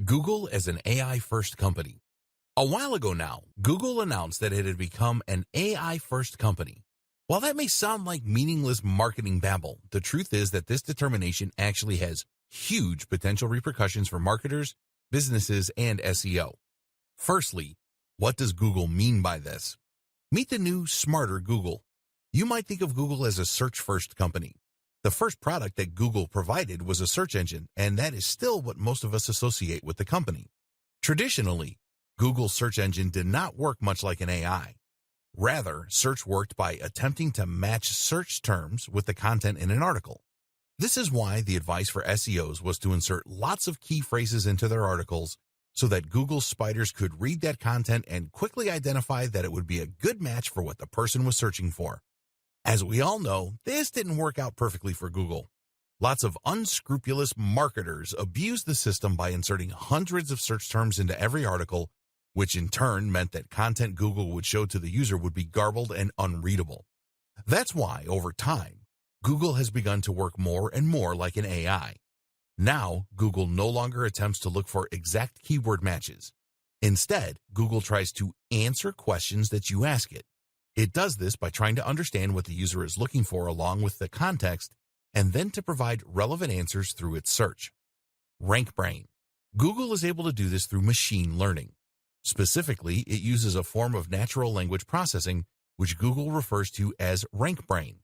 Google as an AI-first company. A while ago now, Google announced that it had become an AI-first company. While that may sound like meaningless marketing babble, the truth is that this determination actually has huge potential repercussions for marketers, businesses, and SEO. Firstly, what does Google mean by this? Meet the new, smarter Google. You might think of Google as a search-first company. The first product that Google provided was a search engine, and that is still what most of us associate with the company. Traditionally, Google's search engine did not work much like an AI. Rather, search worked by attempting to match search terms with the content in an article. This is why the advice for SEOs was to insert lots of key phrases into their articles so that Google spiders could read that content and quickly identify that it would be a good match for what the person was searching for. As we all know, this didn't work out perfectly for Google. Lots of unscrupulous marketers abused the system by inserting hundreds of search terms into every article, which in turn meant that content Google would show to the user would be garbled and unreadable. That's why, over time, Google has begun to work more and more like an AI. Now, Google no longer attempts to look for exact keyword matches. Instead, Google tries to answer questions that you ask it. It does this by trying to understand what the user is looking for along with the context, and then to provide relevant answers through its search. RankBrain. Google is able to do this through machine learning. Specifically, it uses a form of natural language processing, which Google refers to as RankBrain.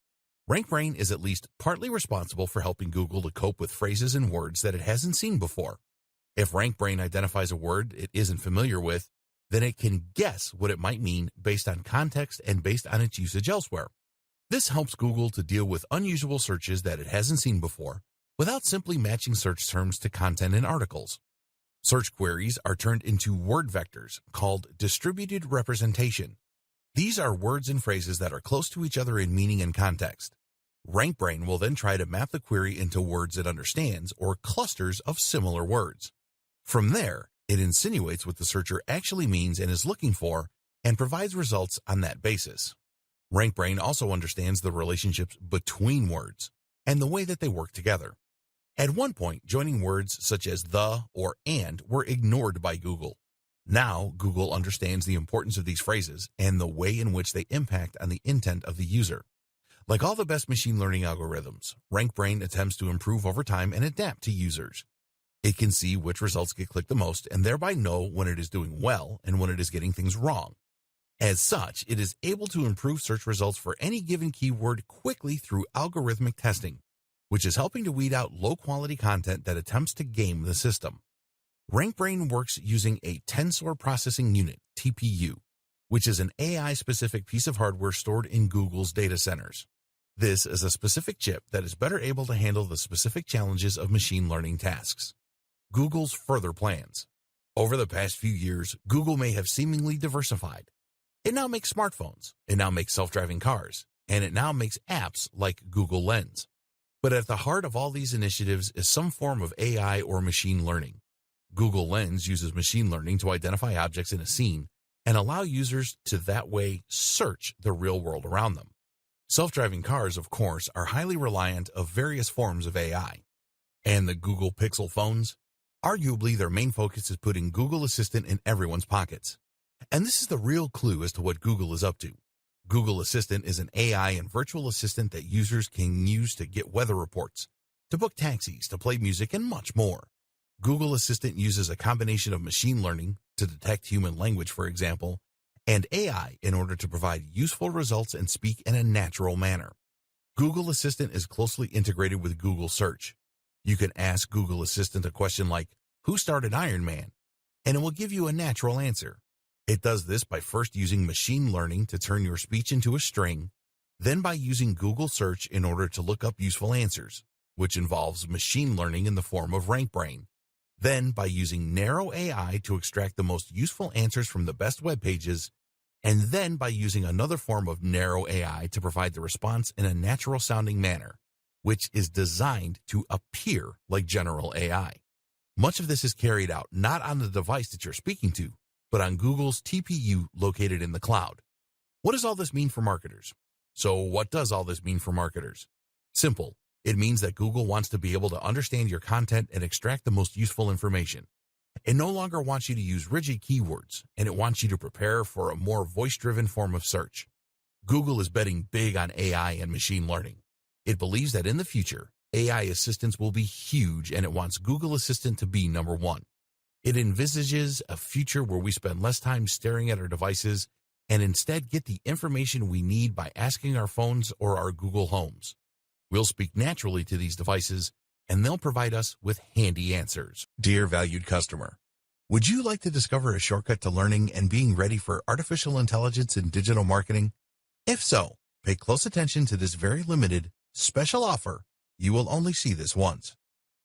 RankBrain is at least partly responsible for helping Google to cope with phrases and words that it hasn't seen before. If RankBrain identifies a word it isn't familiar with, then it can guess what it might mean based on context and based on its usage elsewhere. This helps Google to deal with unusual searches that it hasn't seen before without simply matching search terms to content in articles. Search queries are turned into word vectors called distributed representation. These are words and phrases that are close to each other in meaning and context. RankBrain will then try to map the query into words it understands or clusters of similar words. From there, it insinuates what the searcher actually means and is looking for and provides results on that basis. RankBrain also understands the relationships between words and the way that they work together. At one point, joining words such as the or and were ignored by Google. Now, Google understands the importance of these phrases and the way in which they impact on the intent of the user. Like all the best machine learning algorithms, RankBrain attempts to improve over time and adapt to users. It can see which results get clicked the most and thereby know when it is doing well and when it is getting things wrong. As such, it is able to improve search results for any given keyword quickly through algorithmic testing, which is helping to weed out low-quality content that attempts to game the system. RankBrain works using a tensor processing unit, TPU, which is an AI-specific piece of hardware stored in Google's data centers. This is a specific chip that is better able to handle the specific challenges of machine learning tasks. Google's further plans. Over the past few years, Google may have seemingly diversified. It now makes smartphones, it now makes self-driving cars, and it now makes apps like Google Lens. But at the heart of all these initiatives is some form of AI or machine learning. Google Lens uses machine learning to identify objects in a scene and allow users to that way search the real world around them. Self-driving cars, of course, are highly reliant of various forms of AI. And the Google Pixel phones? Arguably, their main focus is putting Google Assistant in everyone's pockets. And this is the real clue as to what Google is up to. Google Assistant is an AI and virtual assistant that users can use to get weather reports, to book taxis, to play music, and much more. Google Assistant uses a combination of machine learning to detect human language, for example, and AI in order to provide useful results and speak in a natural manner. Google Assistant is closely integrated with Google Search. You can ask Google Assistant a question like, "Who started Iron Man?" and it will give you a natural answer. It does this by first using machine learning to turn your speech into a string, then by using Google Search in order to look up useful answers, which involves machine learning in the form of RankBrain, then by using narrow AI to extract the most useful answers from the best web pages, and then by using another form of narrow AI to provide the response in a natural-sounding manner, which is designed to appear like general AI. Much of this is carried out not on the device that you're speaking to, but on Google's TPU located in the cloud. What does all this mean for marketers? So what does all this mean for marketers? Simple. It means that Google wants to be able to understand your content and extract the most useful information. It no longer wants you to use rigid keywords, and it wants you to prepare for a more voice-driven form of search. Google is betting big on AI and machine learning. It believes that in the future, AI assistants will be huge, and it wants Google Assistant to be number one. It envisages a future where we spend less time staring at our devices and instead get the information we need by asking our phones or our Google Homes. We'll speak naturally to these devices, and they'll provide us with handy answers. Dear valued customer, would you like to discover a shortcut to learning and being ready for artificial intelligence in digital marketing? If so, pay close attention to this very limited, special offer. You will only see this once.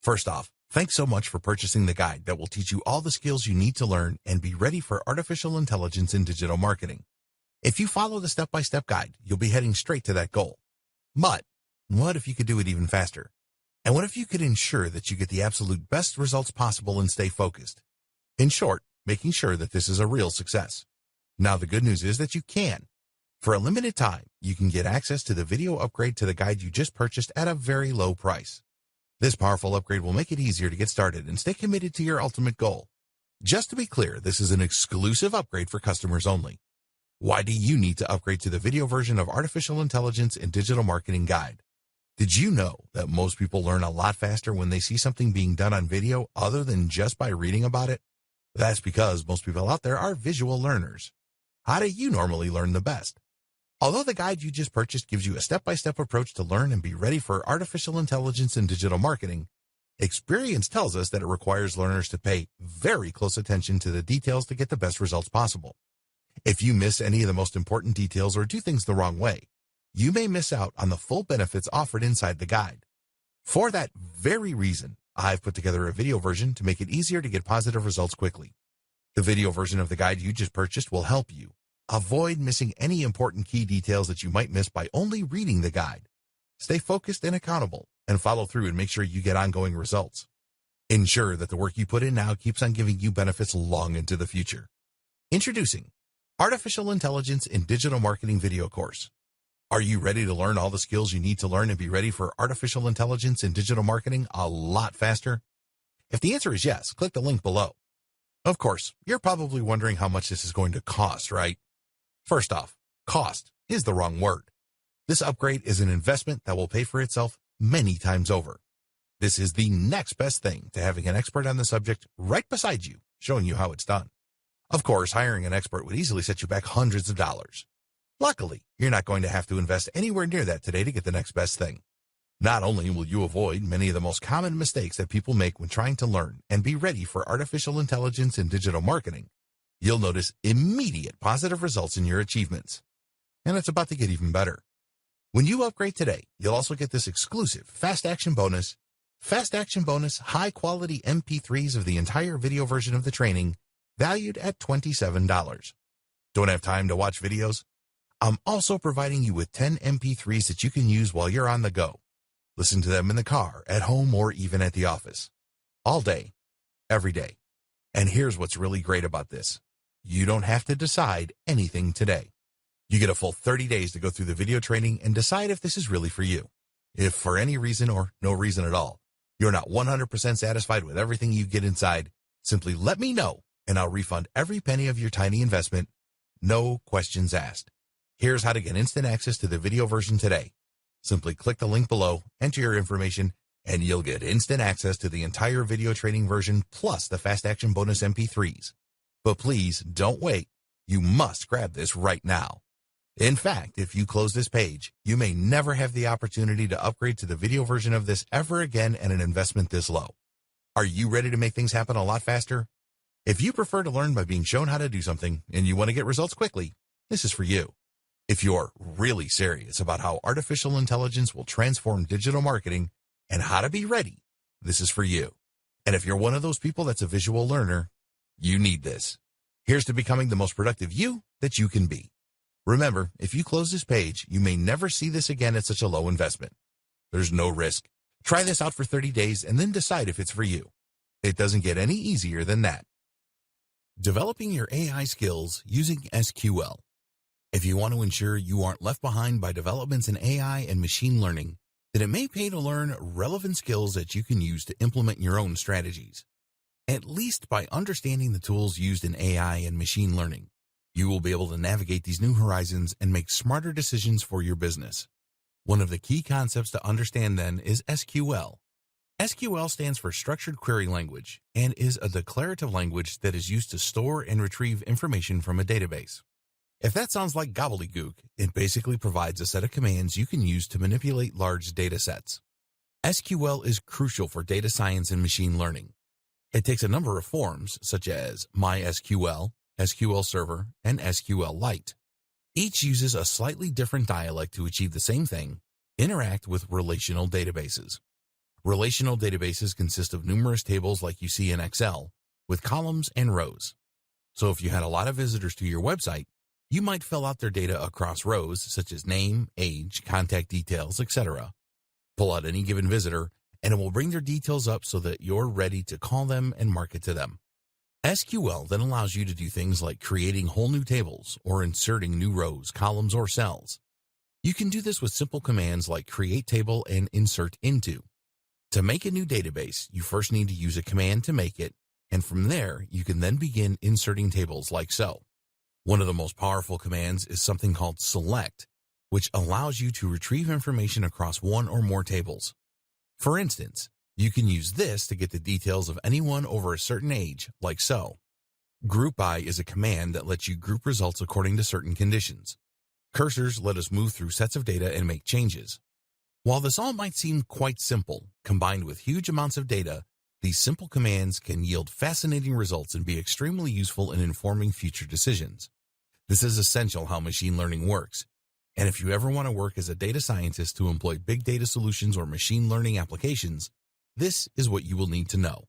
First off, thanks so much for purchasing the guide that will teach you all the skills you need to learn and be ready for artificial intelligence in digital marketing. If you follow the step-by-step guide, you'll be heading straight to that goal. But what if you could do it even faster? And what if you could ensure that you get the absolute best results possible and stay focused? In short, making sure that this is a real success. Now, the good news is that you can. For a limited time, you can get access to the video upgrade to the guide you just purchased at a very low price. This powerful upgrade will make it easier to get started and stay committed to your ultimate goal. Just to be clear, this is an exclusive upgrade for customers only. Why do you need to upgrade to the video version of Artificial Intelligence and Digital Marketing Guide? Did you know that most people learn a lot faster when they see something being done on video other than just by reading about it? That's because most people out there are visual learners. How do you normally learn the best? Although the guide you just purchased gives you a step-by-step approach to learn and be ready for artificial intelligence and digital marketing, experience tells us that it requires learners to pay very close attention to the details to get the best results possible. If you miss any of the most important details or do things the wrong way, you may miss out on the full benefits offered inside the guide. For that very reason, I've put together a video version to make it easier to get positive results quickly. The video version of the guide you just purchased will help you avoid missing any important key details that you might miss by only reading the guide. Stay focused and accountable, and follow through and make sure you get ongoing results. Ensure that the work you put in now keeps on giving you benefits long into the future. Introducing Artificial Intelligence in Digital Marketing Video Course. Are you ready to learn all the skills you need to learn and be ready for artificial intelligence in digital marketing a lot faster? If the answer is yes, click the link below. Of course, you're probably wondering how much this is going to cost, right? First off, cost is the wrong word. This upgrade is an investment that will pay for itself many times over. This is the next best thing to having an expert on the subject right beside you, showing you how it's done. Of course, hiring an expert would easily set you back hundreds of dollars. Luckily, you're not going to have to invest anywhere near that today to get the next best thing. Not only will you avoid many of the most common mistakes that people make when trying to learn and be ready for artificial intelligence and digital marketing, you'll notice immediate positive results in your achievements. And it's about to get even better. When you upgrade today, you'll also get this exclusive Fast Action Bonus high-quality MP3s of the entire video version of the training, valued at $27. Don't have time to watch videos? I'm also providing you with 10 MP3s that you can use while you're on the go. Listen to them in the car, at home, or even at the office. All day, every day. And here's what's really great about this. You don't have to decide anything today. You get a full 30 days to go through the video training and decide if this is really for you. If for any reason or no reason at all, you're not 100% satisfied with everything you get inside, simply let me know and I'll refund every penny of your tiny investment. No questions asked. Here's how to get instant access to the video version today. Simply click the link below, enter your information, and you'll get instant access to the entire video training version plus the Fast Action Bonus MP3s. But please don't wait. You must grab this right now. In fact, if you close this page, you may never have the opportunity to upgrade to the video version of this ever again at an investment this low. Are you ready to make things happen a lot faster? If you prefer to learn by being shown how to do something and you want to get results quickly, this is for you. If you're really serious about how artificial intelligence will transform digital marketing and how to be ready, this is for you. And if you're one of those people that's a visual learner, you need this. Here's to becoming the most productive you that you can be. Remember, if you close this page, you may never see this again at such a low investment. There's no risk. Try this out for 30 days and then decide if it's for you. It doesn't get any easier than that. Developing your AI skills using SQL. If you want to ensure you aren't left behind by developments in AI and machine learning, then it may pay to learn relevant skills that you can use to implement your own strategies. At least by understanding the tools used in AI and machine learning, you will be able to navigate these new horizons and make smarter decisions for your business. One of the key concepts to understand then is SQL. SQL stands for Structured Query Language and is a declarative language that is used to store and retrieve information from a database. If that sounds like gobbledygook, it basically provides a set of commands you can use to manipulate large data sets. SQL is crucial for data science and machine learning. It takes a number of forms, such as MySQL, SQL Server, and SQLite. Each uses a slightly different dialect to achieve the same thing: interact with relational databases. Relational databases consist of numerous tables like you see in Excel, with columns and rows. So if you had a lot of visitors to your website, you might fill out their data across rows such as name, age, contact details, etc. Pull out any given visitor, and it will bring their details up so that you're ready to call them and market to them. SQL then allows you to do things like creating whole new tables or inserting new rows, columns, or cells. You can do this with simple commands like create table and insert into. To make a new database, you first need to use a command to make it, and from there, you can then begin inserting tables like so. One of the most powerful commands is something called select, which allows you to retrieve information across one or more tables. For instance, you can use this to get the details of anyone over a certain age, like so. Group by is a command that lets you group results according to certain conditions. Cursors let us move through sets of data and make changes. While this all might seem quite simple, combined with huge amounts of data, these simple commands can yield fascinating results and be extremely useful in informing future decisions. This is essential how machine learning works. And if you ever want to work as a data scientist to employ big data solutions or machine learning applications, this is what you will need to know.